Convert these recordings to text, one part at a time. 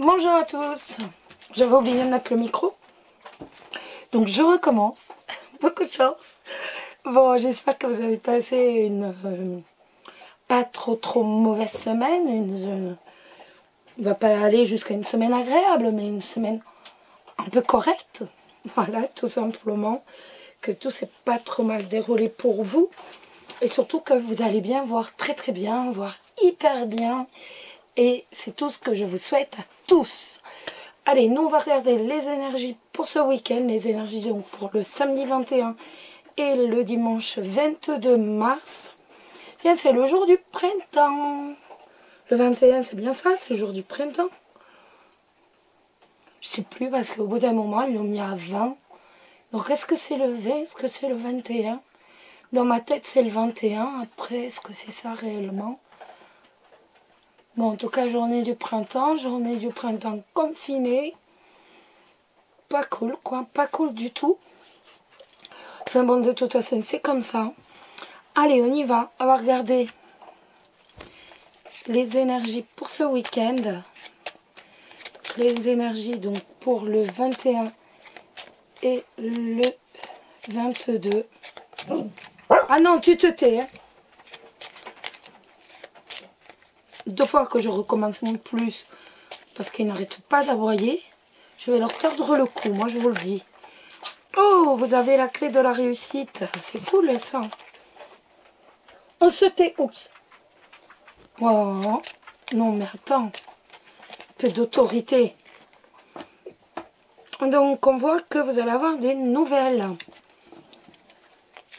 Bonjour à tous. J'avais oublié de mettre le micro. Donc je recommence. Beaucoup de chance. Bon, j'espère que vous avez passé une pas trop mauvaise semaine. On va pas aller jusqu'à une semaine agréable, mais une semaine un peu correcte. Voilà, tout simplement. Que tout s'est pas trop mal déroulé pour vous. Et surtout que vous allez bien, voir très bien, voir hyper bien. Et c'est tout ce que je vous souhaite à tous. Allez, nous on va regarder les énergies pour ce week-end. Les énergies donc pour le samedi 21 et le dimanche 22 mars. Tiens, c'est le jour du printemps. Le 21, c'est bien ça, c'est le jour du printemps. Je sais plus parce qu'au bout d'un moment, ils l'ont mis à 20. Donc est-ce que c'est le 20, est-ce que c'est le 21? Dans ma tête, c'est le 21. Après, est-ce que c'est ça réellement? Bon, en tout cas, journée du printemps confiné. Pas cool, quoi. Pas cool du tout. Enfin bon, de toute façon, c'est comme ça. Allez, on y va. On va regarder les énergies pour ce week-end. Les énergies, donc, pour le 21 et le 22. Ah non, tu te tais, hein. 2 fois que je recommence mon plus parce qu'ils n'arrêtent pas d'aboyer. Je vais leur tordre le cou, moi je vous le dis. Oh, vous avez la clé de la réussite. C'est cool ça. On se tait. Oups. Oh, non mais attends. Un peu d'autorité. Donc on voit que vous allez avoir des nouvelles.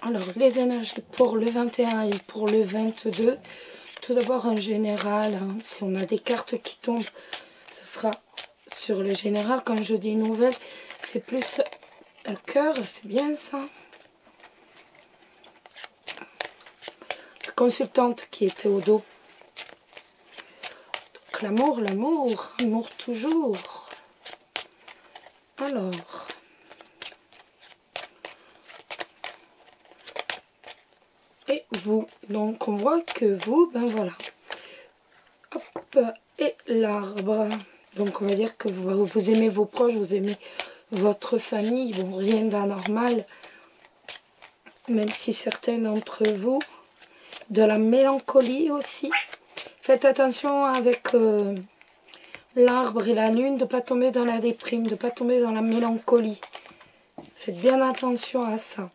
Alors les énergies pour le 21 et pour le 22. Tout d'abord en général, hein, si on a des cartes qui tombent, ce sera sur le général. Quand je dis nouvelle, c'est plus le cœur, c'est bien ça. La consultante qui était au dos. Donc l'amour toujours. Alors, et vous, donc on voit que vous, ben voilà. Hop, et l'arbre. Donc on va dire que vous aimez vos proches, vous aimez votre famille. Bon, rien d'anormal. Même si certains d'entre vous, de la mélancolie aussi. Faites attention avec l'arbre et la lune, de ne pas tomber dans la déprime, de ne pas tomber dans la mélancolie. Faites bien attention à ça.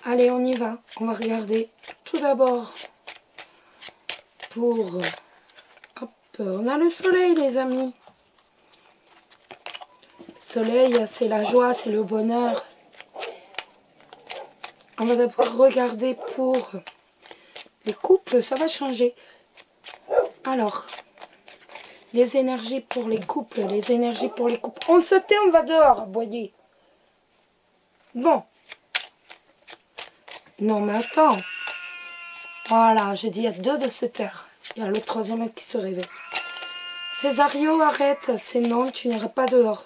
Allez, on y va. On va regarder tout d'abord pour... Hop, on a le soleil, les amis. Soleil, c'est la joie, c'est le bonheur. On va d'abord regarder pour les couples, ça va changer. Alors, les énergies pour les couples, On se tait, on va dehors, voyez. Bon. Non, mais attends. Voilà, j'ai dit, il y a 2 de se taire. Il y a le 3e qui se réveille. Césario, arrête. C'est non, tu n'iras pas dehors.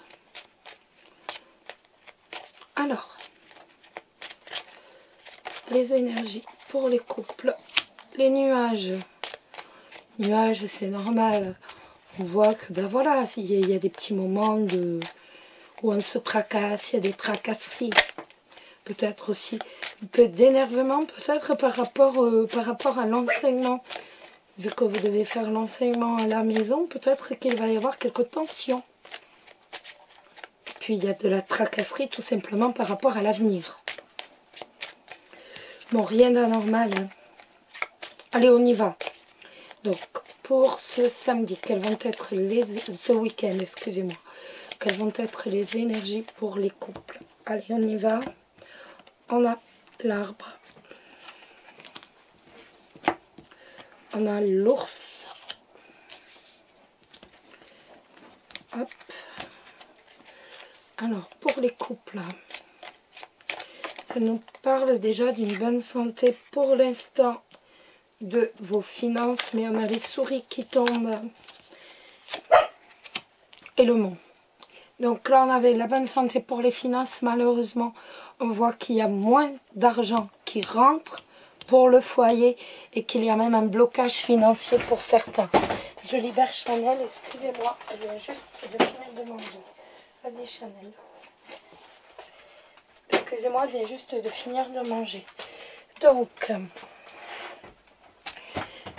Alors, les énergies pour les couples. Les nuages. Nuages, c'est normal. On voit que, ben voilà, il y a des petits moments où on se tracasse, il y a des tracasseries. Peut-être aussi un peu d'énervement, peut-être par rapport à l'enseignement. Vu que vous devez faire l'enseignement à la maison, peut-être qu'il va y avoir quelques tensions. Puis il y a de la tracasserie tout simplement par rapport à l'avenir. Bon, rien d'anormal. Hein. Allez, on y va. Donc, pour ce samedi, quelles vont être ce week-end, excusez-moi, quelles vont être les énergies pour les couples? Allez, on y va. On a l'arbre. On a l'ours. Hop. Alors, pour les couples, ça nous parle déjà d'une bonne santé pour l'instant de vos finances. Mais on a les souris qui tombent. Et le mont. Donc là, on avait la bonne santé pour les finances. Malheureusement, on voit qu'il y a moins d'argent qui rentre pour le foyer et qu'il y a même un blocage financier pour certains. Je libère Chanel, excusez-moi, elle vient juste de finir de manger. Vas-y Chanel. Excusez-moi, elle vient juste de finir de manger. Donc,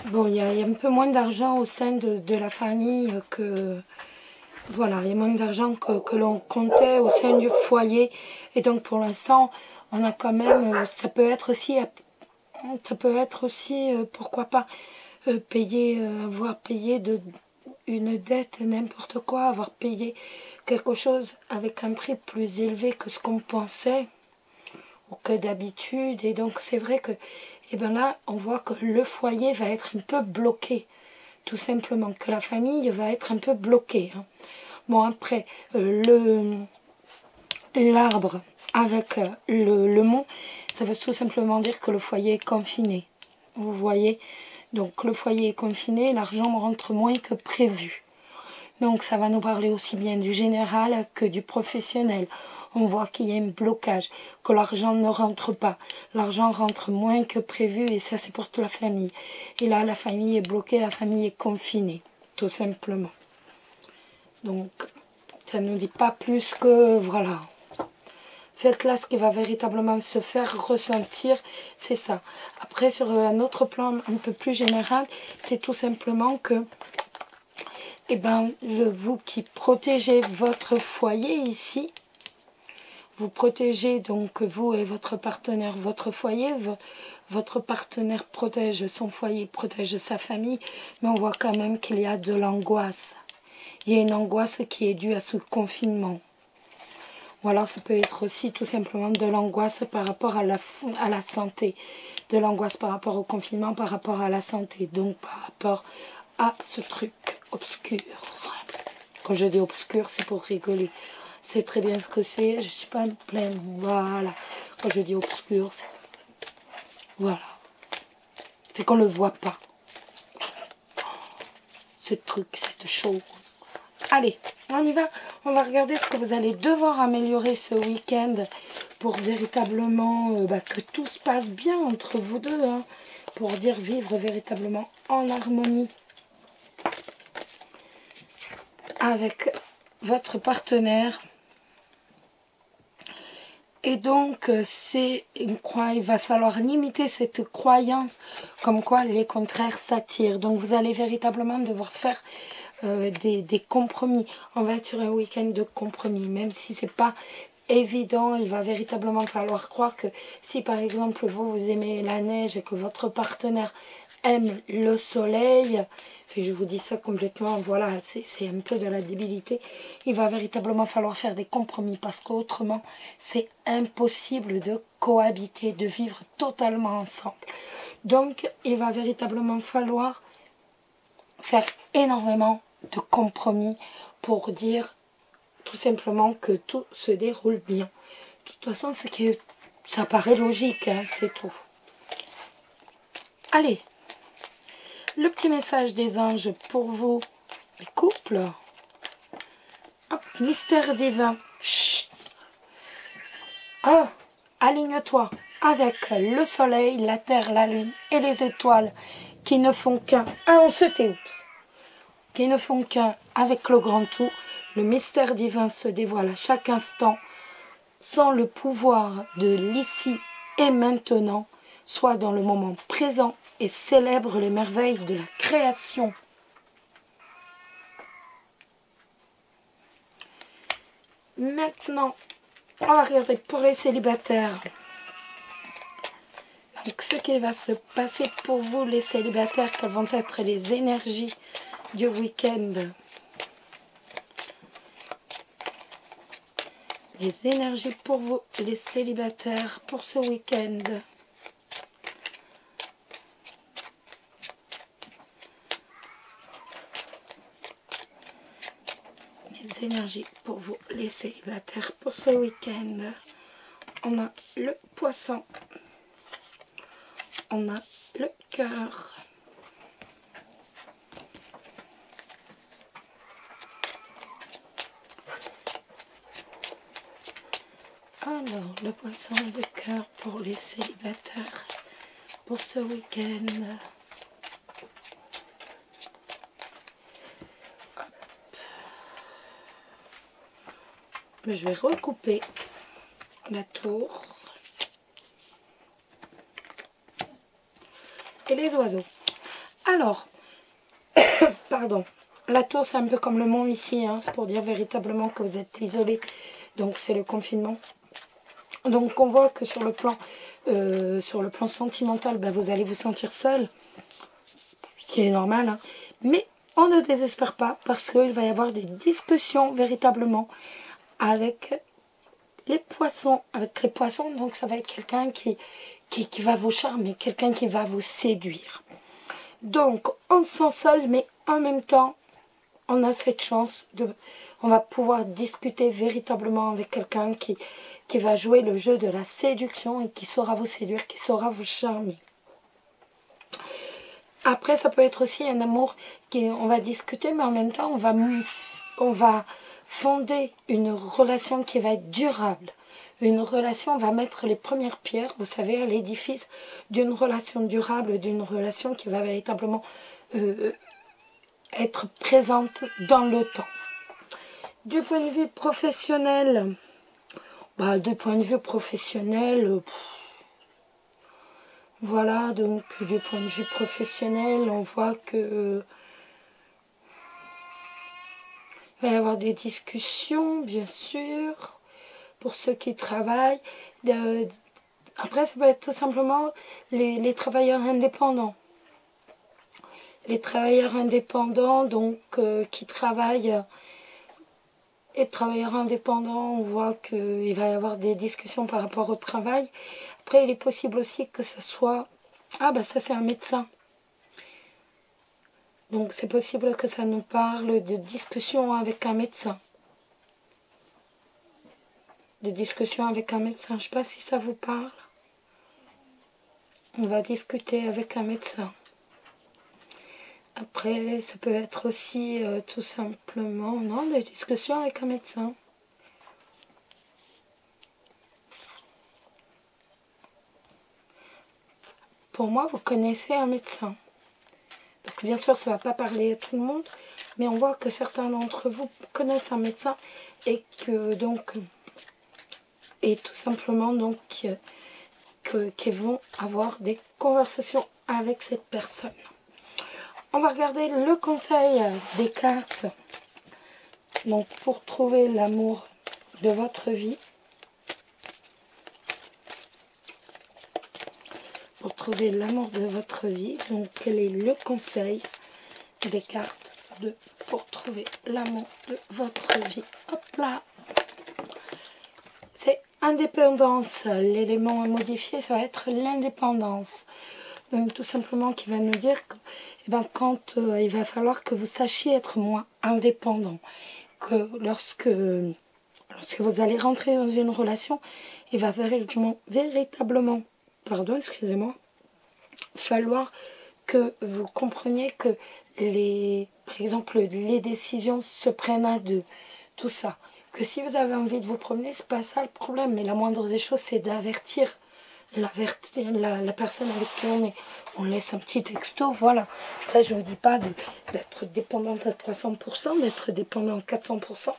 bon, il y a un peu moins d'argent au sein de la famille que... Voilà, il y a moins d'argent que l'on comptait au sein du foyer. Et donc, pour l'instant, on a quand même... Ça peut être aussi, pourquoi pas, avoir payé une dette, n'importe quoi, avoir payé quelque chose avec un prix plus élevé que ce qu'on pensait ou que d'habitude. Et donc, c'est vrai que... Et bien là, on voit que le foyer va être un peu bloqué, tout simplement, que la famille va être un peu bloquée. Hein. Bon, après, l'arbre avec le mont, ça veut tout simplement dire que le foyer est confiné. Vous voyez? Donc, le foyer est confiné, l'argent rentre moins que prévu. Donc, ça va nous parler aussi bien du général que du professionnel. On voit qu'il y a un blocage, que l'argent ne rentre pas. L'argent rentre moins que prévu et ça, c'est pour toute la famille. Et là, la famille est bloquée, la famille est confinée, tout simplement. Donc, ça ne nous dit pas plus que, voilà. Faites là ce qui va véritablement se faire ressentir, c'est ça. Après, sur un autre plan un peu plus général, c'est tout simplement que, eh ben, vous qui protégez votre foyer ici, vous protégez donc vous et votre partenaire votre foyer, votre partenaire protège son foyer, protège sa famille, mais on voit quand même qu'il y a de l'angoisse. Il y a une angoisse qui est due à ce confinement. Ou alors ça peut être aussi tout simplement de l'angoisse par rapport à la santé. De l'angoisse par rapport au confinement, par rapport à la santé. Donc par rapport à ce truc obscur. Quand je dis obscur, c'est pour rigoler. C'est très bien ce que c'est. Je ne suis pas pleine. Voilà. Quand je dis obscur, c'est... Voilà. C'est qu'on ne le voit pas. Ce truc, cette chose. Allez, on y va. On va regarder ce que vous allez devoir améliorer ce week-end pour véritablement que tout se passe bien entre vous deux. Hein, pour dire vivre véritablement en harmonie avec votre partenaire. Et donc, il va falloir limiter cette croyance comme quoi les contraires s'attirent. Donc, vous allez véritablement devoir faire des compromis. On va être sur un week-end de compromis, même si c'est pas évident. Il va véritablement falloir croire que si, par exemple, vous aimez la neige et que votre partenaire aime le soleil... je vous dis ça complètement, voilà, c'est un peu de la débilité. Il va véritablement falloir faire des compromis parce qu'autrement, c'est impossible de cohabiter, de vivre totalement ensemble. Donc, il va véritablement falloir faire énormément de compromis pour dire tout simplement que tout se déroule bien. De toute façon, ça paraît logique, hein, c'est tout. Allez! Le petit message des anges pour vous, les couples. Hop, mystère divin. Chut. Oh, aligne-toi avec le soleil, la terre, la lune et les étoiles qui ne font qu'un. Ah, on se tait, oups. Qui ne font qu'un avec le grand tout. Le mystère divin se dévoile à chaque instant sans le pouvoir de l'ici et maintenant, soit dans le moment présent et célèbre les merveilles de la création. Maintenant, on va regarder pour les célibataires. Donc, ce qu'il va se passer pour vous, les célibataires, quelles vont être les énergies du week-end. Les énergies pour vous, les célibataires, pour ce week-end. Les énergies pour vous, les célibataires, pour ce week-end. On a le poisson. On a le cœur. Alors, le poisson et le cœur pour les célibataires pour ce week-end. je vais recouper la tour et les oiseaux. Alors, pardon, la tour c'est un peu comme le mont ici, hein, c'est pour dire véritablement que vous êtes isolé, donc c'est le confinement. Donc on voit que sur le plan sentimental, ben, vous allez vous sentir seul, ce qui est normal, hein. Mais on ne désespère pas parce qu'il va y avoir des discussions véritablement avec les poissons. Donc ça va être quelqu'un qui va vous charmer, quelqu'un qui va vous séduire. Donc on se sent seul, mais en même temps, on a cette chance on va pouvoir discuter véritablement avec quelqu'un qui va jouer le jeu de la séduction et qui saura vous séduire, qui saura vous charmer. Après, ça peut être aussi un amour on va discuter, mais en même temps, on va fonder une relation qui va être durable. Une relation, on va mettre les premières pierres, vous savez, à l'édifice d'une relation durable, d'une relation qui va véritablement être présente dans le temps. Du point de vue professionnel, voilà, donc du point de vue professionnel, on voit que il va y avoir des discussions, bien sûr, pour ceux qui travaillent. Après, ça peut être tout simplement les travailleurs indépendants. Les travailleurs indépendants, donc, qui travaillent. Et travailleurs indépendants, on voit qu'il va y avoir des discussions par rapport au travail. Après, il est possible aussi que ce soit... Ah, bah ça, c'est un médecin. Donc, c'est possible que ça nous parle de discussions avec un médecin. Des discussions avec un médecin. Je ne sais pas si ça vous parle. On va discuter avec un médecin. Après, ça peut être aussi tout simplement... Non, des discussions avec un médecin. Pour moi, vous connaissez un médecin. Donc, bien sûr, ça ne va pas parler à tout le monde, mais on voit que certains d'entre vous connaissent un médecin et que donc, et tout simplement donc, qu'ils vont avoir des conversations avec cette personne. On va regarder le conseil des cartes. Donc, pour trouver l'amour de votre vie. Pour trouver l'amour de votre vie. Donc, quel est le conseil des cartes pour trouver l'amour de votre vie? Hop là! C'est indépendance. L'élément à modifier, ça va être l'indépendance. Donc, tout simplement, qui va nous dire que quand il va falloir que vous sachiez être moins indépendant. Que lorsque vous allez rentrer dans une relation, il va véritablement, falloir que vous compreniez que par exemple, les décisions se prennent à deux, tout ça. Que si vous avez envie de vous promener, c'est pas ça le problème, mais la moindre des choses, c'est d'avertir la personne avec qui on est. On laisse un petit texto, voilà. Après, je ne vous dis pas d'être dépendante à 300%, d'être dépendant à 400%,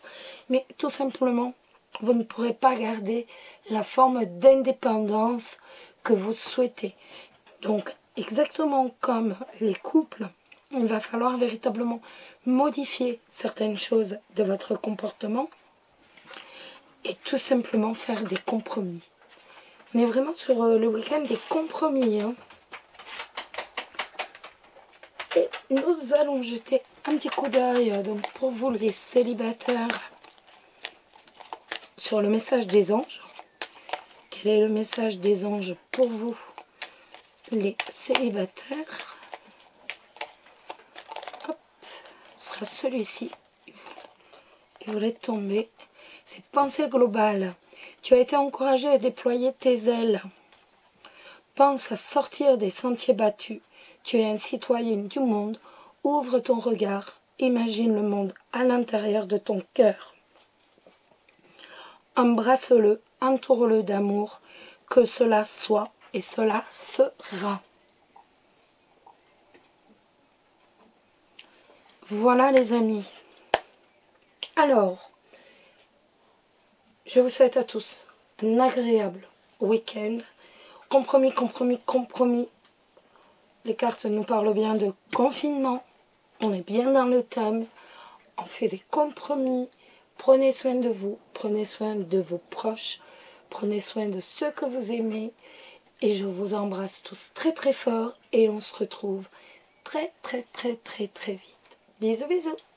mais tout simplement, vous ne pourrez pas garder la forme d'indépendance que vous souhaitez. Donc, exactement comme les couples, il va falloir véritablement modifier certaines choses de votre comportement et tout simplement faire des compromis. On est vraiment sur le week-end des compromis. Hein. Et nous allons jeter un petit coup d'œil donc pour vous les célibataires sur le message des anges. Quel est le message des anges pour vous les célibataires? Hop, ce sera celui-ci. Il voulait tomber. C'est pensée globale. Tu as été encouragé à déployer tes ailes. Pense à sortir des sentiers battus. Tu es un citoyen du monde. Ouvre ton regard. Imagine le monde à l'intérieur de ton cœur. Embrasse-le, entoure-le d'amour. Que cela soit et cela sera. Voilà les amis. Alors, Je vous souhaite à tous un agréable week-end. Compromis, compromis, compromis. Les cartes nous parlent bien de confinement. On est bien dans le thème. On fait des compromis. Prenez soin de vous. Prenez soin de vos proches. Prenez soin de ceux que vous aimez. Et je vous embrasse tous très très fort. Et on se retrouve très très très très très vite. Bisous bisous.